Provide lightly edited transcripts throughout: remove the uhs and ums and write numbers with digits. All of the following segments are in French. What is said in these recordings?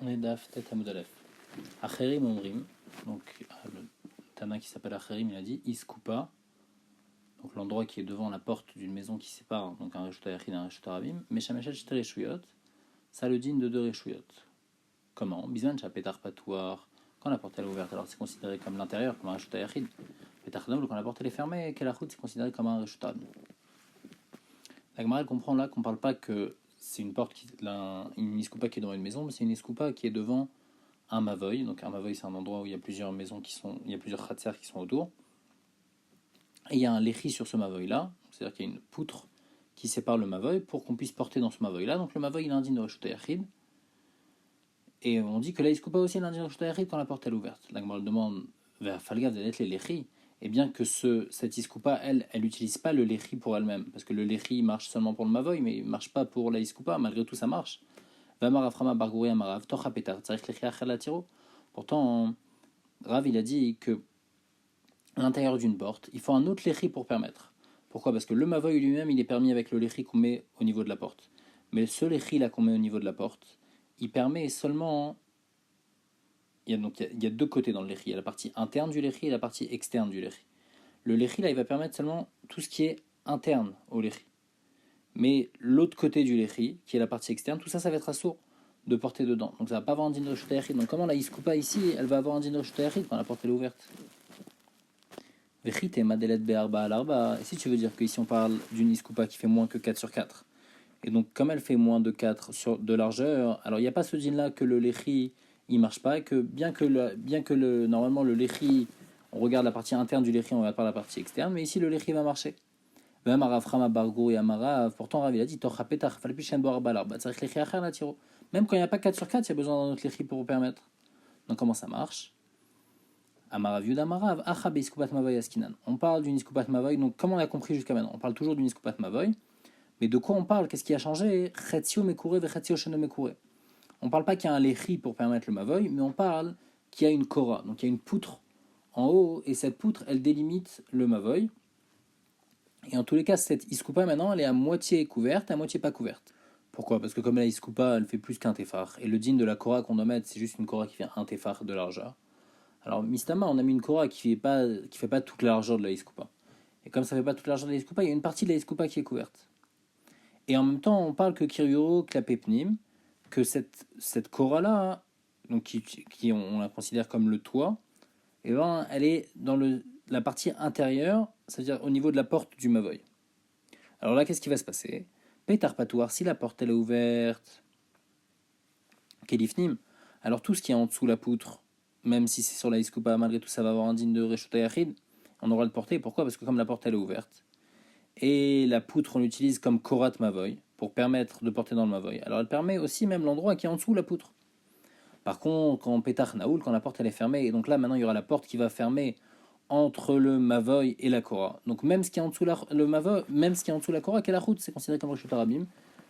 On est daf tet Hamoud Aleph. Acherim Omrim, donc le Tana qui s'appelle Acherim, il a dit Iskoupa, donc l'endroit qui est devant la porte d'une maison qui sépare donc un Reshut Yachid et un Reshut Rabim, Meshameshet Shte Reshuyot, ça le digne de deux Reshuyot. Comment Bizman Shapetar Patouar, quand la porte est ouverte, alors c'est considéré comme l'intérieur, comme un Reshut Yachid. Petar Dom, quand la porte est fermée, Kelachut, c'est considéré comme un Reshut Rabim. La Gemara comprend là qu'on ne parle pas que c'est une porte, une iskoupa qui est devant une maison, mais c'est une iskoupa qui est devant un mavoy. Donc un mavoy, c'est un endroit où il y a plusieurs maisons il y a plusieurs khatser qui sont autour. Et il y a un lechi sur ce mavoy là, c'est-à-dire qu'il y a une poutre qui sépare le mavoy pour qu'on puisse porter dans ce mavoy là. Donc le mavoy il est indigne de Reshut Yachid. Et on dit que la iskoupa aussi est indigne de Reshut Yachid quand la porte est ouverte. La Gemara demande vers Falgav d'être les lechi. Et bien que cette iskoupa, elle n'utilise pas le lechi pour elle-même, parce que le lechi marche seulement pour le mavoy, mais il ne marche pas pour la iskoupa, malgré tout ça marche. Pourtant, Rav il a dit que à l'intérieur d'une porte, il faut un autre lechi pour permettre. Pourquoi ? Parce que le mavoy lui-même, il est permis avec le lechi qu'on met au niveau de la porte. Mais ce lechi là qu'on met au niveau de la porte, il permet seulement... Il y a deux côtés dans le lechi. Il y a la partie interne du lechi et la partie externe du lechi. Le lechi, là, il va permettre seulement tout ce qui est interne au lechi. Mais l'autre côté du lechi, qui est la partie externe, tout ça, ça va être assourd de porter dedans. Donc ça va pas avoir un din de Reshut Yachid. Donc comment la iskoupa ici, elle va avoir un din de Reshut Yachid quand la porte est ouverte. Vechite madelet be'arba al arba. Et si tu veux dire qu'ici on parle d'une iskoupa qui fait moins que 4 sur 4, et donc comme elle fait moins de 4 de largeur, alors il n'y a pas ce din là que le lechi il marche pas, et que bien que normalement le lechi, on regarde la partie interne du lechi, on regarde pas la partie externe, mais ici le lechi va marcher. Pourtant Rav il a dit même quand il n'y a pas 4 sur 4, il y a besoin d'un autre lechi pour vous permettre. Donc comment ça marche? On parle d'une iskoupat mavoy, donc comme on l'a compris jusqu'à maintenant, on parle toujours d'une iskoupat mavoy, mais de quoi on parle? Qu'est-ce qui a changé? On ne parle pas qu'il y a un lechi pour permettre le mavoy, mais on parle qu'il y a une kora, donc il y a une poutre en haut, et cette poutre, elle délimite le mavoy. Et en tous les cas, cette iskoupa, maintenant, elle est à moitié couverte, à moitié pas couverte. Pourquoi ? Parce que comme la iskoupa, elle fait plus qu'un tefar, et le din de la kora qu'on doit mettre, c'est juste une kora qui fait un tefar de largeur. Alors, Mistama, on a mis une kora qui fait pas toute la largeur de la iskoupa. Et comme ça fait pas toute la largeur de la iskoupa, il y a une partie de la iskoupa qui est couverte. Et en même temps, on parle que Kiryuro Klapepnim, que cette kora-là, donc qui on la considère comme le toit, et ben, elle est dans la partie intérieure, c'est-à-dire au niveau de la porte du mavoy. Alors là, qu'est-ce qui va se passer ? Peitar patouar, si la porte elle est ouverte, Kelifnim, alors tout ce qui est en dessous la poutre, même si c'est sur la iskoupa, malgré tout ça va avoir un din de Reshut Yachid, on aura le porter. Pourquoi ? Parce que comme la porte elle est ouverte, et la poutre on l'utilise comme korat mavoy, pour permettre de porter dans le mavoy. Alors elle permet aussi même l'endroit qui est en dessous la poutre. Par contre, quand Petach Naoul, quand la porte elle est fermée, et donc là maintenant il y aura la porte qui va fermer entre le mavoy et la kora. Donc même ce qui est en dessous le mavoy, même ce qui est en dessous la kora, quelle route, c'est considéré comme Reshut Rabim,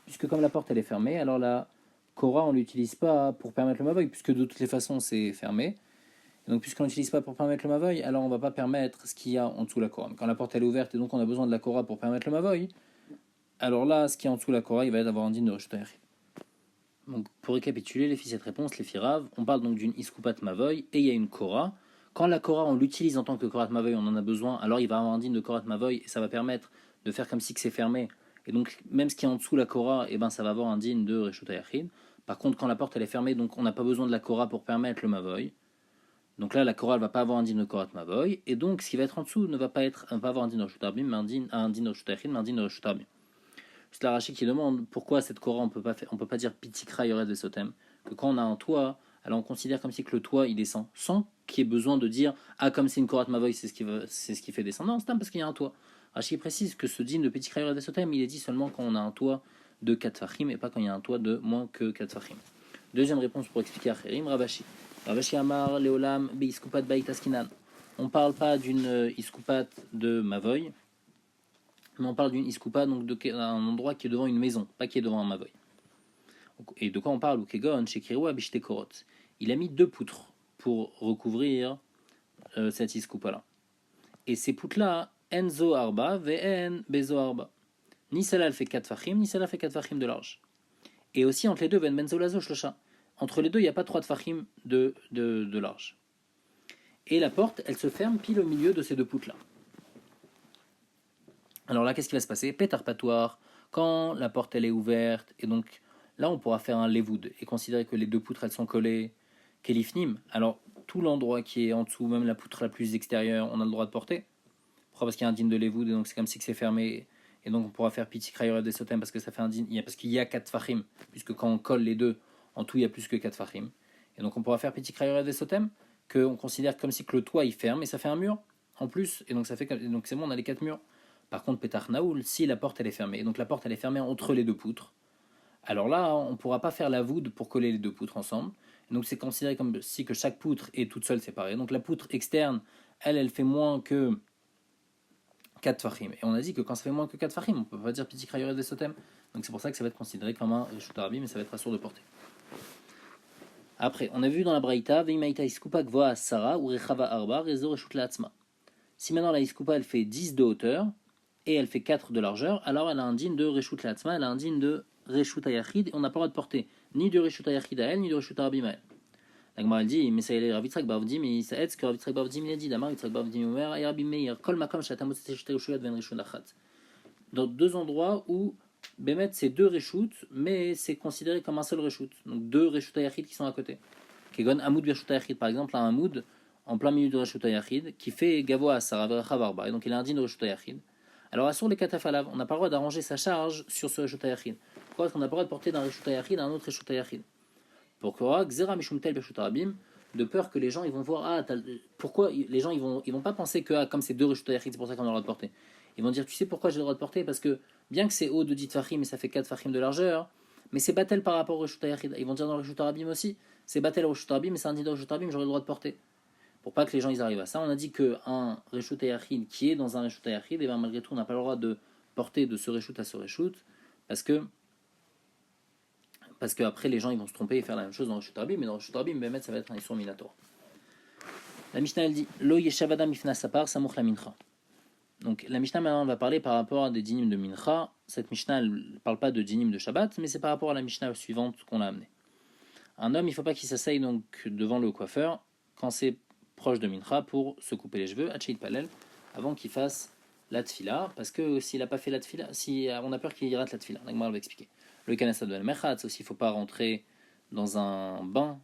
puisque comme la porte elle est fermée, alors la kora on l'utilise pas pour permettre le mavoy, puisque de toutes les façons c'est fermé. Et donc puisqu'on l'utilise pas pour permettre le mavoy, alors on va pas permettre ce qu'il y a en dessous la kora. Mais quand la porte elle est ouverte et donc on a besoin de la kora pour permettre le mavoy, alors là ce qui est en dessous la kora, il va avoir un din de Reshut Yachid. Donc pour récapituler les filles cette réponse, les firav, on parle donc d'une iskoupat mavoy et il y a une kora. Quand la kora on l'utilise en tant que korat mavoy, on en a besoin, alors il va avoir un din de korat mavoy et ça va permettre de faire comme si que c'est fermé. Et donc même ce qui est en dessous la kora, et ben ça va avoir un din de Reshut Yachid. Par contre quand la porte elle est fermée, donc on n'a pas besoin de la kora pour permettre le mavoy. Donc là la kora elle va pas avoir un din de korat mavoy et donc ce qui va être en dessous ne va pas avoir un din de Reshut Rabim, mais un din de Reshut Yachid, mais un din de Reshut Rabim. C'est la Rashi qui demande pourquoi cette kora on peut pas dire pitikra yored vesotem, que quand on a un toit, alors on considère comme si que le toit il descend sans qu'il y ait besoin de dire comme c'est une korat mavoy c'est ce qui fait descendre. Non, c'est parce qu'il y a un toit. Rashi précise que ce din de pitikra yored vesotem il est dit seulement quand on a un toit de 4 fachim et pas quand il y a un toit de moins que 4 fachim. Deuxième réponse pour expliquer Acherim, Ravashi Amar Leolam be iskoupat bait askinan. On parle pas d'une iskoupat de mavoy, mais on parle d'une iskoupa, donc d'un endroit qui est devant une maison, pas qui est devant un mavoy. Et de quoi on parle? Chez Kirua Bishte-Korot. Il a mis 2 poutres pour recouvrir cette iskoupa-là. Et ces poutres-là, Enzo Arba, Vn Bezo Arba. Ni celle-là elle fait 4 fachim, ni celle-là fait 4 fachim de large. Et aussi entre les deux, Ven Benzo Lazo Shlosha. entre les deux, il n'y a pas 3 tfachim de large. Et la porte, elle se ferme pile au milieu de ces deux poutres-là. Alors là, qu'est-ce qui va se passer? Pétard patoir, quand la porte elle est ouverte, et donc là on pourra faire un levoud et considérer que les deux poutres elles sont collées, kelifnim. Alors tout l'endroit qui est en dessous, même la poutre la plus extérieure, on a le droit de porter. Pourquoi? Parce qu'il y a un din de levoud et donc c'est comme si c'est fermé. Et donc on pourra faire piti krayor des sotem parce que ça fait un din, parce qu'il y a 4 fachim, puisque quand on colle les deux, en tout il y a plus que 4 fachim. Et donc on pourra faire piti krayor des sotem, qu'on considère comme si que le toit il ferme et ça fait un mur en plus. Et donc ça fait donc c'est bon, on a les 4 murs. Par contre, Pétach Naoul, si la porte elle est fermée, et donc la porte elle est fermée entre les deux poutres, alors là, on ne pourra pas faire la voûte pour coller les deux poutres ensemble. Et donc c'est considéré comme si que chaque poutre est toute seule séparée. Donc la poutre externe, elle fait moins que 4 fachim. Et on a dit que quand ça fait moins que 4 fachim, on ne peut pas dire petit krayoret des sotem. Donc c'est pour ça que ça va être considéré comme un reshut arabi, mais ça va être assourd de porter. Après, on a vu dans la Braïta, Veimaïta iskupa gvoa Sarah ou rechava arba rezo reshut la'atzma. Si maintenant la iskupa elle fait 10 de hauteur, et elle fait 4 de largeur, alors elle a un din de Reshut La'atzma, elle a un din de Reshut Hayachid, et on n'a pas le droit de porter ni de Reshut Hayachid à elle, ni de Reshut Arabim à elle. La Gemara elle dit, mais ça y est, Rav Yitzhak Bavdim, mais ça aide ce que Rav Yitzhak Bavdim il a dit, Damar Yitzhak Bavdim Omer, et Rabbi Meir, Kol Makom Shatamot Seshte Reshuyat Ven Reshut Achat. Dans deux endroits où, Bémet, c'est deux Reshut, mais c'est considéré comme un seul Reshut. Donc deux Reshut Hayachid qui sont à côté. Kegon Amoud Reshut Hayachid, par exemple, a un Amoud en plein milieu de Reshut Hayachid, qui fait Gavoa Asara Verechavarba, et donc il a un din de Reshut Hayachid. Alors, sur les katafalav, on n'a pas le droit d'arranger sa charge sur ce Reshut Hayachid. Pourquoi est-ce qu'on n'a pas le droit de porter d'un Reshut Hayachid à un autre Reshut Hayachid? Pourquoi Gzera Mishum Tel Beshut Arabim, de peur que les gens ils vont voir, pourquoi les gens ils vont pas penser que comme c'est deux Reshut Hayachid, c'est pour ça qu'on a le droit de porter. Ils vont dire, tu sais pourquoi j'ai le droit de porter? Parce que bien que c'est haut de 10 fachim et ça fait 4 fachim de largeur, mais c'est batel par rapport au Reshut Hayachid. Ils vont dire dans le Reshut Arabim aussi, c'est batel au Reshut Arabim, mais c'est un dit au Reshut Arabim, j'aurais le droit de porter. Pour pas que les gens ils arrivent à ça, on a dit qu'un Reshut Hayachid qui est dans un Reshut Hayachid, et bien malgré tout on n'a pas le droit de porter de ce Reshut à ce Reshut, parce que après les gens ils vont se tromper et faire la même chose dans le Reshut Arabim, mais dans le Reshut Arabim, ça va être un Issur Minator. La Mishnah elle dit Lo Yeshavada Mifna Sapar Samuch la Mincha. Donc la Mishnah maintenant va parler par rapport à des dinim de Mincha. Cette Mishnah elle ne parle pas de dinim de Shabbat, mais c'est par rapport à la Mishnah suivante qu'on a amenée. Un homme il ne faut pas qu'il s'asseye donc devant le coiffeur quand c'est proche de Mincha pour se couper les cheveux, Hachet Palel, avant qu'il fasse la tfila, parce que s'il n'a pas fait la tfila, on a peur qu'il rate la tfila. La Gemara va expliquer. Le Kanasa de Mechatz aussi, il ne faut pas rentrer dans un bain.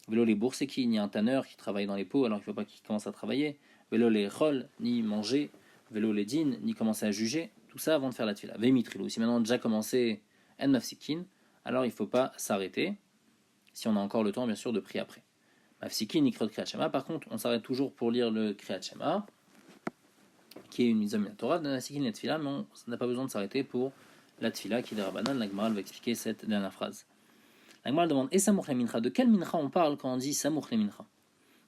Vélo les bourseki, ni un tanneur qui travaille dans les pots, alors il ne faut pas qu'il commence à travailler. Vélo les rol, ni manger. Vélo les din, ni commencer à juger. Tout ça avant de faire la tfila. Vémitrilou, si maintenant on a déjà commencé en mafsikin, alors il ne faut pas s'arrêter, si on a encore le temps bien sûr de prier après. Mafsikin, ni kriyat Shema. Par contre, on s'arrête toujours pour lire le kriyat Shema, qui est une mise à Torah de la Sikin et la Tfila, mais on n'a pas besoin de s'arrêter pour la Tfila qui est de Rabbanan. La Gemara va expliquer cette dernière phrase. La Gemara demande et Samuch le Mincha, de quel Mincha on parle quand on dit Samuch le Mincha?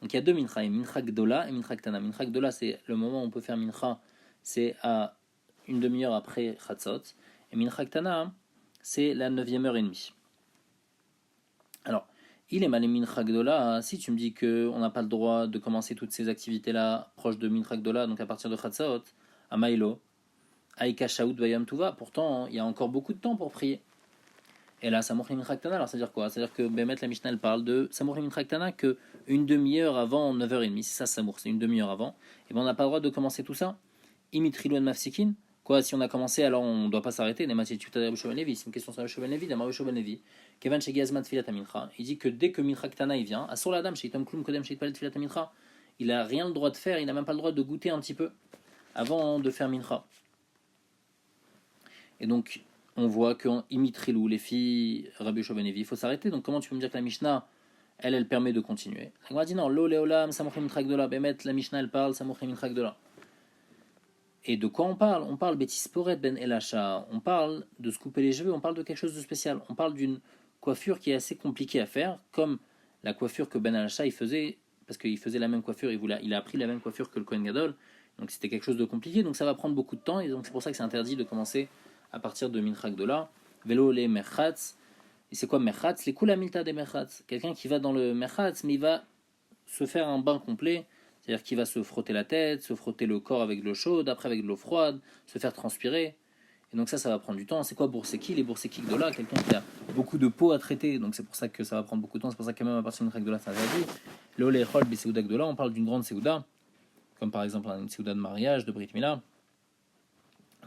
Donc il y a deux Mincha, Mincha Gdola et Mincha Ktana. Mincha Gdola, c'est le moment où on peut faire Mincha, c'est à une demi-heure après Chatzot, et Mincha Ktana, c'est la 9e heure et demie. Alors, il est mal Mincha Gdola, si tu me dis qu'on n'a pas le droit de commencer toutes ces activités-là proches de Mincha Gdola, donc à partir de Chatzot, à Maïlo, Aïka Shaout Bayam Tuva, pourtant il y a encore beaucoup de temps pour prier. Et là, Samuch le Mincha Ktana, alors c'est-à-dire quoi? C'est-à-dire que Bémet la Mishnah elle parle de Samuch le Mincha Ktana que une demi-heure avant 9h30, c'est ça Samuch, c'est une demi-heure avant, et bien on n'a pas le droit de commencer tout ça. Imitrilouen Mafsikin. Quoi, si on a commencé, alors on ne doit pas s'arrêter. C'est une question sur le Levi. Kevan Shegazman Tfilat Mincha. Il dit que dès que Mincha Ktana il vient, Asur la dame, Sheitom Klum Kodem Sheitpalet Tfilat Mincha, il n'a rien le droit de faire, il n'a même pas le droit de goûter un petit peu avant de faire Mincha. Et donc, on voit qu'en Imitrilou, les filles Rabbi Yoshua ben Levi, il faut s'arrêter. Donc, comment tu peux me dire que la Mishnah, elle permet de continuer? La Gemara dit non, Lo Leolam, Samuch le Mincha Gdola, Bémet, la Mishnah, elle parle, Samuch le Mincha Gdola. Et de quoi on parle? On parle Bétisporet ben Elacha, on parle de se couper les cheveux, on parle de quelque chose de spécial. On parle d'une coiffure qui est assez compliquée à faire, comme la coiffure que Ben Elacha il faisait, parce qu'il faisait la même coiffure, il a appris la même coiffure que le Kohen Gadol, donc c'était quelque chose de compliqué, donc ça va prendre beaucoup de temps, et donc c'est pour ça que c'est interdit de commencer à partir de Mincha Gdola. Vélo les Merchatz, et c'est quoi Merchatz? Les Kulamilta des Merchatz, quelqu'un qui va dans le Merchatz, mais il va se faire un bain complet. C'est-à-dire qu'il va se frotter la tête, se frotter le corps avec de l'eau chaude, après avec de l'eau froide, se faire transpirer. Et donc ça va prendre du temps. C'est quoi Bourseki? Les Bourseki Gdola, quelqu'un qui a beaucoup de peau à traiter, donc c'est pour ça que ça va prendre beaucoup de temps. C'est pour ça que même à partir d'une Gdola, ça interdit. Le Olechol, Beseuda Gdola, on parle d'une grande Seuda, comme par exemple une Seuda de mariage, de Brit Mila.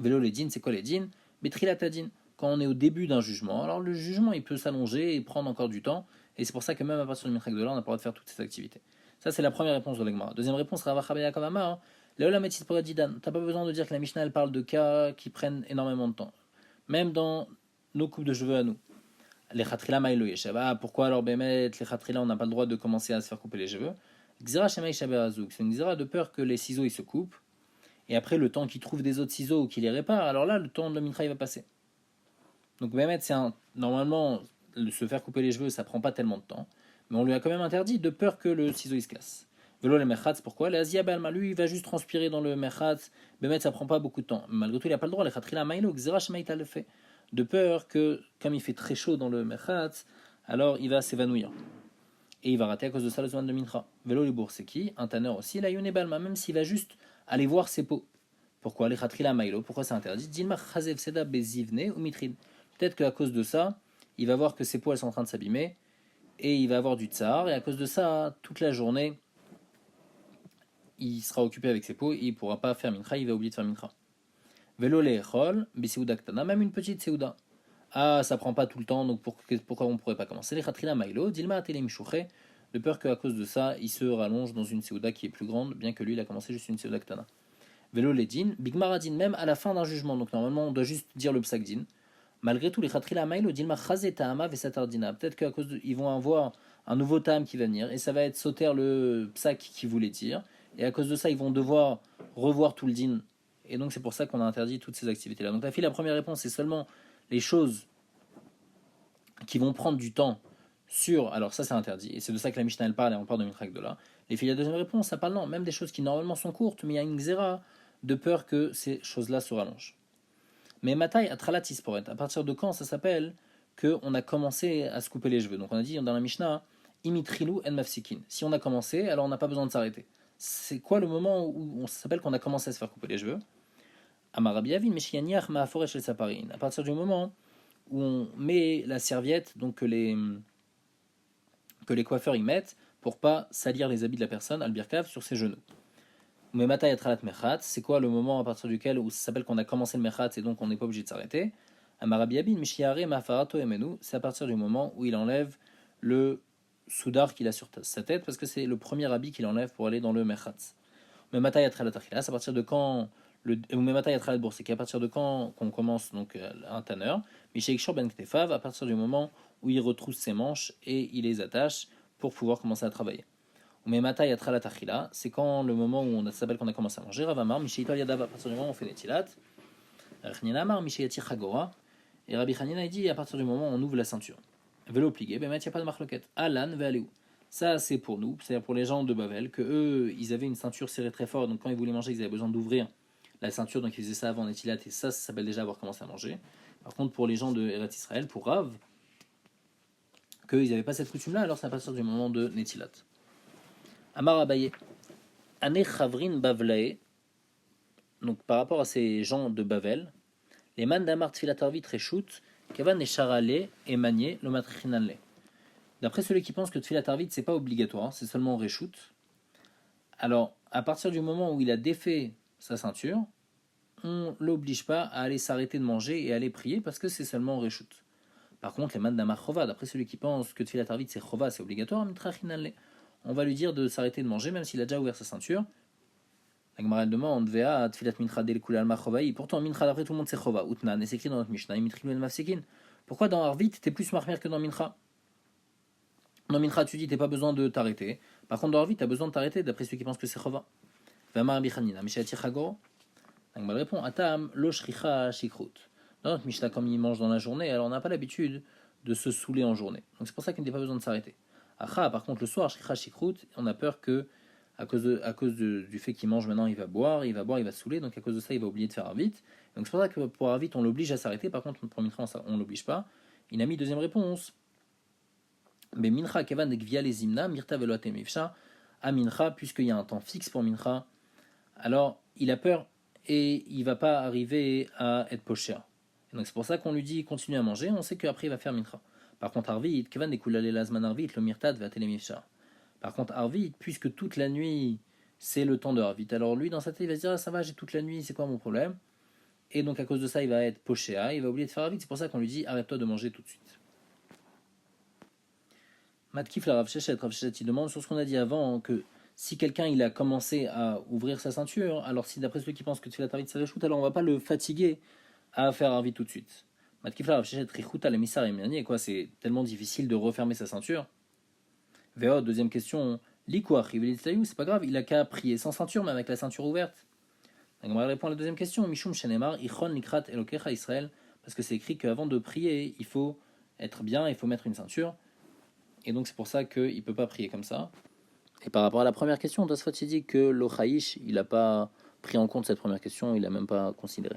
Vélo les dînes, c'est quoi les dînes? Betrilatadine. Quand on est au début d'un jugement, alors le jugement il peut s'allonger et prendre encore du temps, et c'est pour ça que même à partir du Mitrek de là, on n'a pas le droit de faire toutes ces activités. Ça, c'est la première réponse de l'Agmara. Deuxième réponse, Rava Chabaya Kavama. Léola Metzit Poradidan. T'as pas besoin de dire que la Mishnah elle parle de cas qui prennent énormément de temps. Même dans nos coupes de cheveux à nous. Les Khatrila Maïlo Yeshava. Pourquoi alors Bémet, les Khatrila, on n'a pas le droit de commencer à se faire couper les cheveux? Xira Shemay Shaberazuk. C'est une Xira de peur que les ciseaux ils se coupent. Et après, le temps qu'il trouve des autres ciseaux ou qu'il les répare, alors là, le temps de Mincha il va passer. Donc, Bémet, normalement, se faire couper les cheveux, ça prend pas tellement de temps. Mais on lui a quand même interdit de peur que le ciseau il se casse. Velo le merchatz, pourquoi? Le Azia Balma, lui, il va juste transpirer dans le merchatz. Bémet, ça prend pas beaucoup de temps. Malgré tout, il n'a pas le droit. Les Khatrila Maïlo, Xera Shemaïta le fait. De peur que, comme il fait très chaud dans le merchatz, alors il va s'évanouir. Et il va rater à cause de ça le Zman de Mincha. Vélo les Bourseki, un tanneur aussi, la Yone Balma, même s'il va juste aller voir ses peaux. Pourquoi les Khatrila Maïlo? Pourquoi c'est interdit? Dilma Chazev Seda Bezivne ou Mitrin. Peut-être qu'à cause de ça, il va voir que ses peaux elles sont en train de s'abîmer et il va avoir du tsar. Et à cause de ça, toute la journée, il sera occupé avec ses peaux et il ne pourra pas faire Mincha, il va oublier de faire Mincha. Vélo les Echol, Beseuda Ktana, même une petite Seuda. Ah, ça prend pas tout le temps, donc pourquoi on ne pourrait pas commencer? Les Khatrila Maïlo, Dilma Atelim Shouché, de peur qu'à cause de ça, il se rallonge dans une Seuda qui est plus grande, bien que lui, il a commencé juste une Seuda Ktana. Vélo les din, Big Maradin, même à la fin d'un jugement, donc normalement on doit juste dire le psak din. Malgré tout, les Khatrila Maïlo, Dilma Chazé Tahama Vesatardina, peut-être qu'à cause ils vont avoir un nouveau tam qui va venir, et ça va être sauter le psak qui voulait dire, et à cause de ça, ils vont devoir revoir tout le din. Et donc c'est pour ça qu'on a interdit toutes ces activités-là. Donc la première réponse, c'est seulement les choses qui vont prendre du temps sur. Alors ça, c'est interdit. Et c'est de ça que la Mishnah elle parle, et on parle de Mitrak de là. Les filles, la deuxième réponse, ça parle non, même des choses qui normalement sont courtes, mais il y a une xéra de peur que ces choses-là se rallongent. Mais Matai Atralatis Poret, à partir de quand ça s'appelle qu'on a commencé à se couper les cheveux? Donc on a dit dans la Mishnah, Imitrilu en Mafsikin. Si on a commencé, alors on n'a pas besoin de s'arrêter. C'est quoi le moment où on s'appelle qu'on a commencé à se faire couper les cheveux? Amarabiavin, Meshianiach Maaforesh el Saparin. À partir du moment où on met la serviette, donc que les coiffeurs y mettent, pour pas salir les habits de la personne, albirkav, sur ses genoux. Mais Mata Yatralat Mechat, c'est quoi le moment à partir duquel où ça s'appelle qu'on a commencé le Mechat et donc on n'est pas obligé de s'arrêter? Amarabiabin, Mishiare Mafarato Emenu, c'est à partir du moment où il enlève le soudar qu'il a sur sa tête, parce que c'est le premier habit qu'il enlève pour aller dans le Mechat. Mais Mata Yatralat Achila, c'est à partir de quand c'est qu'à partir de quand qu'on commence donc un tanneur, Mishaikshor Ben Ktefav, à partir du moment où il retrousse ses manches et il les attache pour pouvoir commencer à travailler. Mais Mata Yatralat Achila, c'est quand le moment où on s'appelle qu'on a commencé à manger. Ravamar, Mishaitol Yadav, à partir du moment où on fait des tilat. Rachnina Mishayati Chagora. Et Rabbi Hanina dit à partir du moment où on ouvre la ceinture. Vélo plié, ben il n'y a pas de marloquette. Alan Vealéou. Ça, c'est pour nous, c'est-à-dire pour les gens de Bavel, que eux, ils avaient une ceinture serrée très fort, donc quand ils voulaient manger, ils avaient besoin d'ouvrir la ceinture, donc ils faisaient ça avant Netilat, et ça s'appelle déjà avoir commencé à manger. Par contre, pour les gens de Eretz Israël, pour Rav, qu'ils n'avaient pas cette coutume-là, alors c'est à partir du moment de Netilat. Amar Abaye, Ane Chavrin Bavlae, donc par rapport à ces gens de Bavel, les man d'Amar Tfilat Arvit Reshut, Kavan et Charale et Manier, le Matrichinanle. D'après celui qui pense que Tfilat Arvit, c'est pas obligatoire, c'est seulement Reshut, alors à partir du moment où il a défait sa ceinture, on ne l'oblige pas à aller s'arrêter de manger et à aller prier parce que c'est seulement Reshut. Par contre, les man d'Amar Chova, d'après celui qui pense que Tfilat Arvit c'est Chova, c'est obligatoire, on va lui dire de s'arrêter de manger même s'il a déjà ouvert sa ceinture. La Gemara demande Vea Tfilat Mincha Del Kul Alma Chovaï. Pourtant, Mincha d'après tout le monde c'est Chova. Utnan, et c'est écrit dans notre Mishnah, Imitrilu El Mafsekin. Pourquoi dans Arvit t'es plus marmer que dans Mincha? Dans Mincha, tu dis t'as pas besoin de t'arrêter. Par contre, dans Arvit, t'as besoin de t'arrêter d'après celui qui pense que c'est Chova. Vama Bichanina, Mishati Chago. La Gemara répond Atam Lo Shricha Shikrut. Dans notre Mishnah, comme il mange dans la journée, alors on n'a pas l'habitude de se saouler en journée. Donc c'est pour ça qu'il n'a pas besoin de s'arrêter. Acha, par contre, le soir, Shricha Shikrut, on a peur que à cause du fait qu'il mange maintenant, il va boire, il va se saouler, donc à cause de ça, il va oublier de faire Arvit. Donc c'est pour ça que pour Arvit, on l'oblige à s'arrêter, par contre, pour Mincha, on ne l'oblige pas. Il a mis deuxième réponse. Mais Mincha, Kevan, Gvia les Zimna, Mirta Veloate Mifsha, à Mincha, puisqu'il y a un temps fixe pour Mincha, alors il a peur et il ne va pas arriver à être pocher. Et donc c'est pour ça qu'on lui dit continue à manger, on sait qu'après il va faire mincha. Par contre, Arvit, Kevan Dekulale Lazman Arvit, le Mirtad va télémifcha. Par contre, Arvit, puisque toute la nuit c'est le temps de Arvit, alors lui dans sa tête il va se dire ah, ça va, j'ai toute la nuit, c'est quoi mon problème? Et donc à cause de ça, il va être pochéa, il va oublier de faire Arvit. C'est pour ça qu'on lui dit arrête-toi de manger tout de suite. Matkif la Rav Shechet, il demande sur ce qu'on a dit avant que si quelqu'un il a commencé à ouvrir sa ceinture, alors si d'après ceux qui pensent que tu fais la tarvit ça réchoute, alors on va pas le fatiguer à faire Arvit tout de suite. Matkif la Rav Shechet, Richuta la Missar et quoi, c'est tellement difficile de refermer sa ceinture. Véo, deuxième question, Likouach, c'est pas grave, il a qu'à prier sans ceinture, mais avec la ceinture ouverte. On va répondre à la deuxième question, Mishum Shenemar, Ichon Likrat Elokecha Israël, parce que c'est écrit qu'avant de prier, il faut être bien, il faut mettre une ceinture. Et donc c'est pour ça qu'il ne peut pas prier comme ça. Et par rapport à la première question, Tosfot dit que l'Ochaïch, il n'a pas pris en compte cette première question, il n'a même pas considéré.